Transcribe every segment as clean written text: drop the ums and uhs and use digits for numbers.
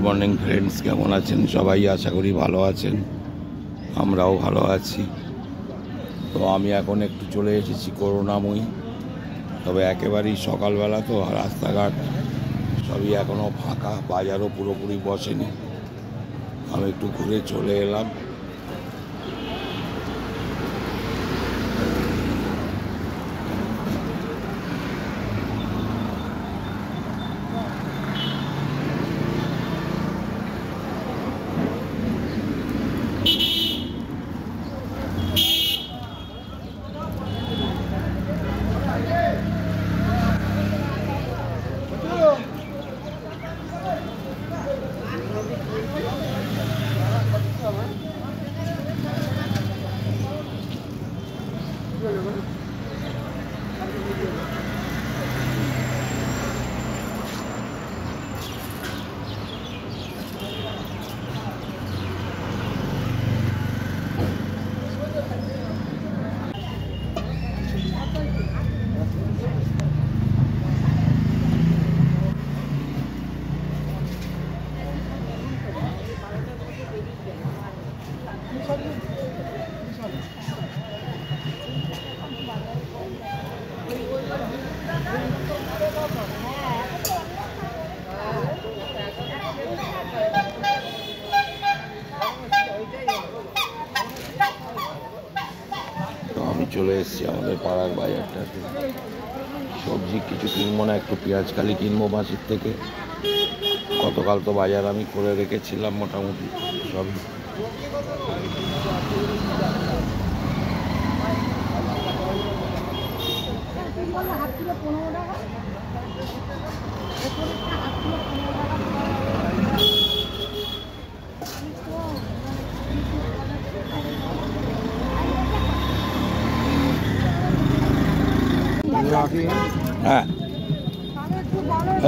Morning friends, কেমন আছেন সবাই? আশা করি ভালো আছেন, আমরাও ভালো আছি। তো আমি এখন একটু চলে এসেছি করুণাময়ী, তবে একেবারেই সকালবেলা তো রাস্তাঘাট সবই এখনও ফাঁকা, বাজারও পুরোপুরি বসেনি। আমি একটু ঘুরে চলে এলাম। চলে এসেছি আমাদের পাড়ার বাজারটাতে। সবজি কিছু কিনবো না, একটু পেঁয়াজকালি কিনবো মাছের থেকে। গতকাল তো বাজার আমি করে রেখেছিলাম মোটামুটি সবই। হ্যাঁ,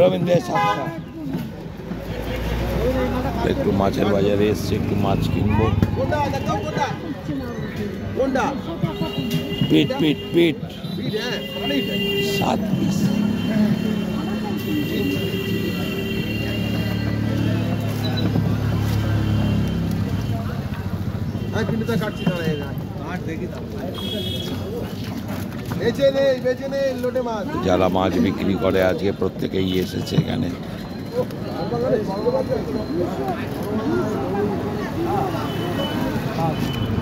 রবীন্দ্রের সাতটা একটু মাছের বাজারে এসছে, একটু মাছ কিনবো। পিট পিট পিট 7 পিস। যারা মাছ বিক্রি করে আজকে প্রত্যেকেই এসেছে এখানে।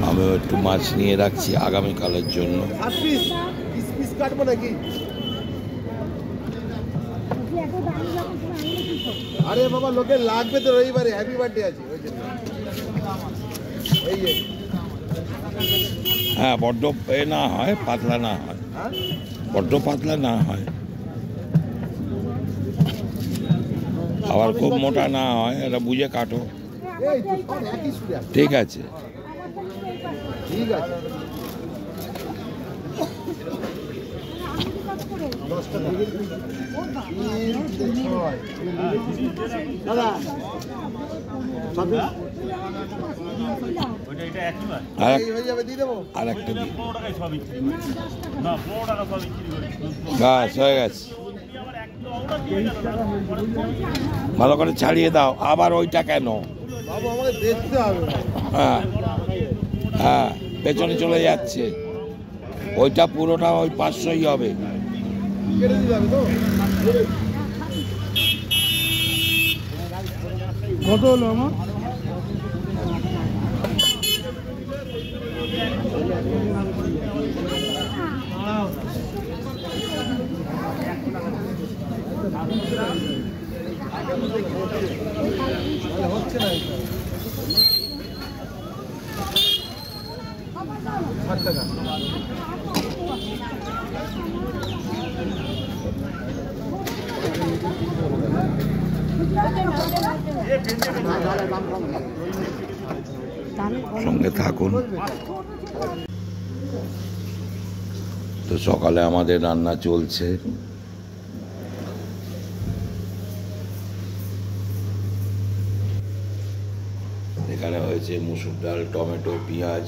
আমিও একটু মাছ নিয়ে রাখছি আগামীকালের জন্য। আরে বাবা, লোকের লাগবে তো, রবিবারে হ্যাপি বার্থডে আছে। হ্যাঁ, বড্ড এ না হয়, পাতলা না হয়, বড্ড পাতলা না হয়, আবার খুব মোটা না হয়, এটা বুঝে কাটো। ঠিক আছে, ঠিক আছে। আরেকটা হয়ে গেছে, ভালো করে ছাড়িয়ে দাও। আবার ওইটা কেন? হ্যাঁ হ্যাঁ, পেছনে চলে যাচ্ছে ওইটা, পুরোটা ওই 500ই হবে। কত হলো আমার? হচ্ছে না, 60 টাকা। সঙ্গে থাকুন। তো সকালে আমাদের রান্না চলছে। এখানে হয়েছে মুসুর ডাল, টমেটো, পেঁয়াজ,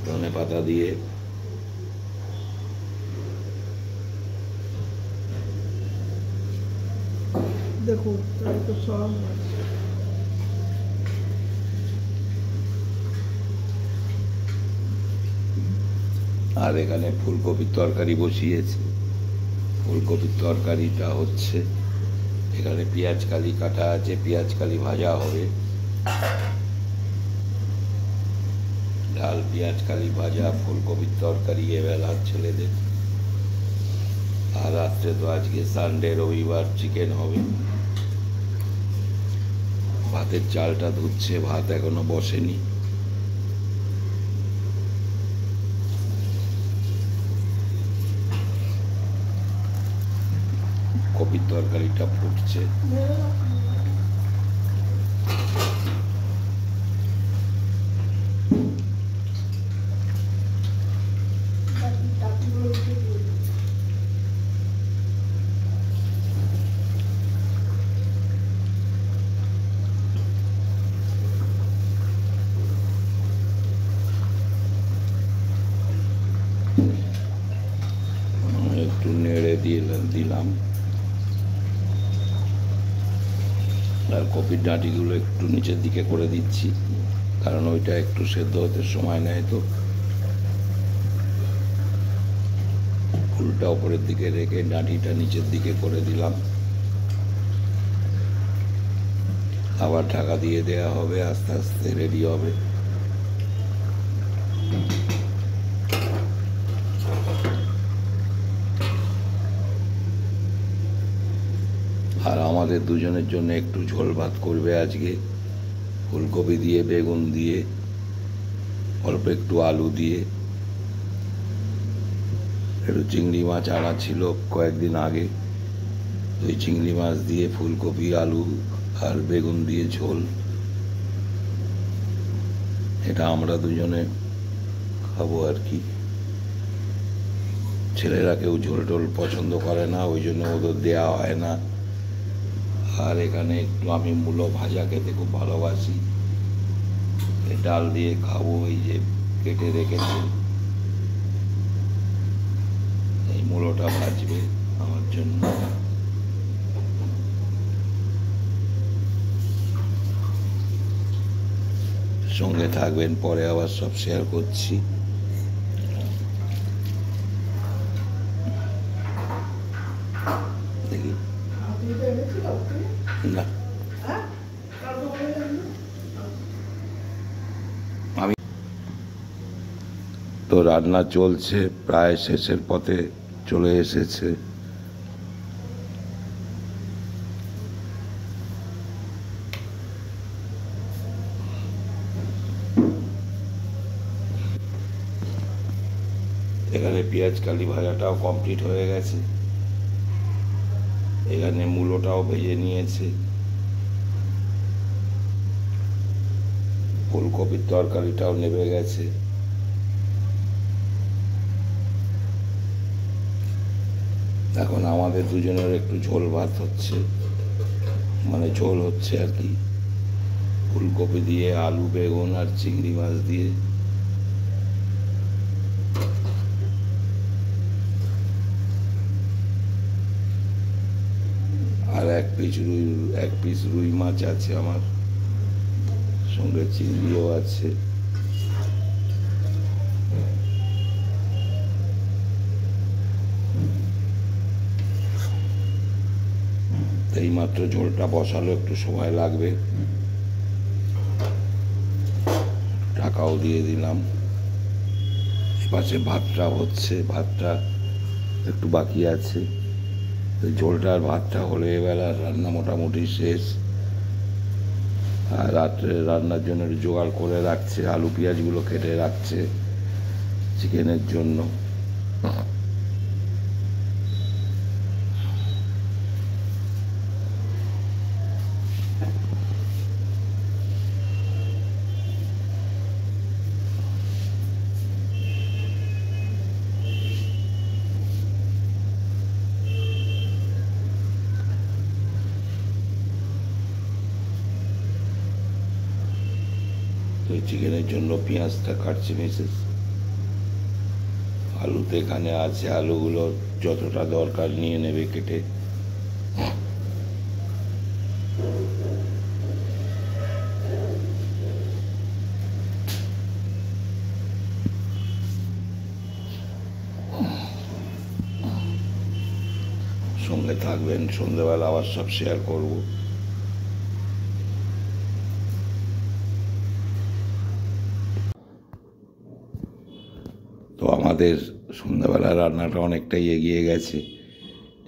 ধনেপাতা দিয়ে। দেখুন তাই তো সব আর এখানে ফুলকপির তরকারি বসিয়েছে। ফুলকপির তরকারিটা হচ্ছে, এখানে পেঁয়াজ কালি কাটা আছে, পেঁয়াজ কালি ভাজা হবে, ডাল পেঁয়াজ কালি ভাজা, ফুলকপির তরকারি এবেলা ছেলেদের। আর রাত্রে তো আজকে সানডে, রবিবার চিকেন হবে। ভাতের চালটা ধুচ্ছে, ভাত এখনো বসেনি। কপির তরকারিটা ফুটছে। একটু নেড়ে দিলাম। আর কপির ডাঁটিগুলো একটু নিচের দিকে করে দিচ্ছি, কারণ ওইটা একটু সেদ্ধ হতে সময় নেয়। তো ফুলটা ওপরের দিকে রেখে ডাঁটিটা নিচের দিকে করে দিলাম। আবার ঢাকা দিয়ে দেওয়া হবে, আস্তে আস্তে রেডি হবে। আর আমাদের দুজনের জন্য একটু ঝোল ভাত করবে আজকে, ফুলকপি দিয়ে, বেগুন দিয়ে, অল্প একটু আলু দিয়ে। একটু চিংড়ি মাছ আনা ছিল কয়েকদিন আগে, ওই চিংড়ি মাছ দিয়ে ফুলকপি, আলু আর বেগুন দিয়ে ঝোল। এটা আমরা দুজনে খাবো আর কি। ছেলেরা কেউ ঝোল টোল পছন্দ করে না, ওই জন্য ওদের দেওয়া হয় না। আর এখানে একটু আমি মূলো ভাজা খেতে খুব ভালোবাসি, ডাল দিয়ে খাবো। এই যে কেটে রেখেছি, এই মূলোটা ভাজবে আমার জন্য। সঙ্গে থাকবেন, পরে আবার সব শেয়ার করছি। দেখি না, আমি তো রান্না চলছে, প্রায় শেষের পথে চলে এসেছে। এখানে পেঁয়াজ কালি ভাজাটাও কমপ্লিট হয়ে গেছে, এখানে মূলোটাও ভেজে নিয়েছে, ফুলকপির তরকারিটাও নেমে গেছে। এখন আমাদের দুজনের একটু ঝোল ভাত হচ্ছে, মানে ঝোল হচ্ছে আর কি, ফুলকপি দিয়ে, আলু, বেগুন আর চিংড়ি মাছ দিয়ে। আর এক পিস রুই মাছ আছে আমার সঙ্গে, চিংড়িও আছে। এইমাত্র ঝোলটা বসালো, একটু সময় লাগবে। ঢাকাও দিয়ে দিলাম। এপাশে ভাতটা হচ্ছে, ভাতটা একটু বাকি আছে। ঝোলটা আর ভাতটা হলে এবেলা রান্না মোটামুটি শেষ। আর রাত্রে রান্নার জন্য জোগাড় করে রাখছে, আলু পেঁয়াজগুলো কেটে রাখছে চিকেনের জন্য। তো চিকেনের জন্য পেঁয়াজটা কাটছে মিসেস। আলু তো এখানে আছে, আলুগুলো যতটা দরকার নিয়ে নেবে কেটে। সঙ্গে থাকবেন, সন্ধ্যেবেলা আবার সব শেয়ার করব। তো আমাদের সন্ধ্যাবেলা রান্নাটা অনেকটাই এগিয়ে গেছে।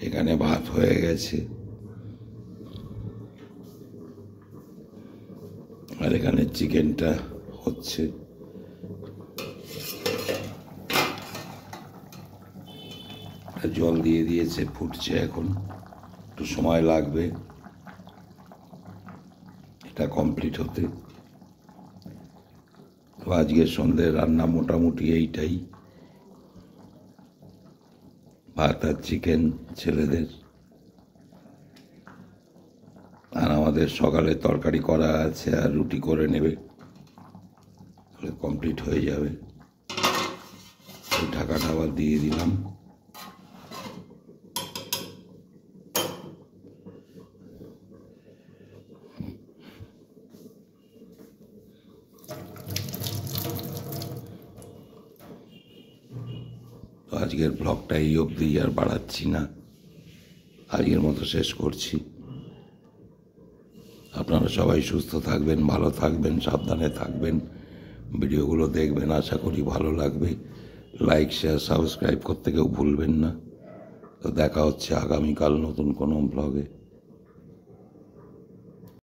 এখানে ভাত হয়ে গেছে, আর এখানে চিকেনটা হচ্ছে। জল দিয়ে দিয়েছে, ফুটছে, এখন একটু সময় লাগবে এটা কমপ্লিট হতে। তো আজকের সন্ধ্যের রান্না মোটামুটি এইটাই, ভাত আর চিকেন ছেলেদের, আর আমাদের সকালে তরকারি করা আছে আর রুটি করে নেবে, তাহলে কমপ্লিট হয়ে যাবে। ঢাকাটা আবার দিয়ে দিলাম। তো আজকের ব্লগটা এই অবধি, আর বাড়াচ্ছি না, আজকের মতো শেষ করছি। আপনারা সবাই সুস্থ থাকবেন, ভালো থাকবেন, সাবধানে থাকবেন, ভিডিওগুলো দেখবেন, আশা করি ভালো লাগবে। লাইক, শেয়ার, সাবস্ক্রাইব করতে কেউ ভুলবেন না। তো দেখা হচ্ছে আগামীকাল নতুন কোনো ব্লগে।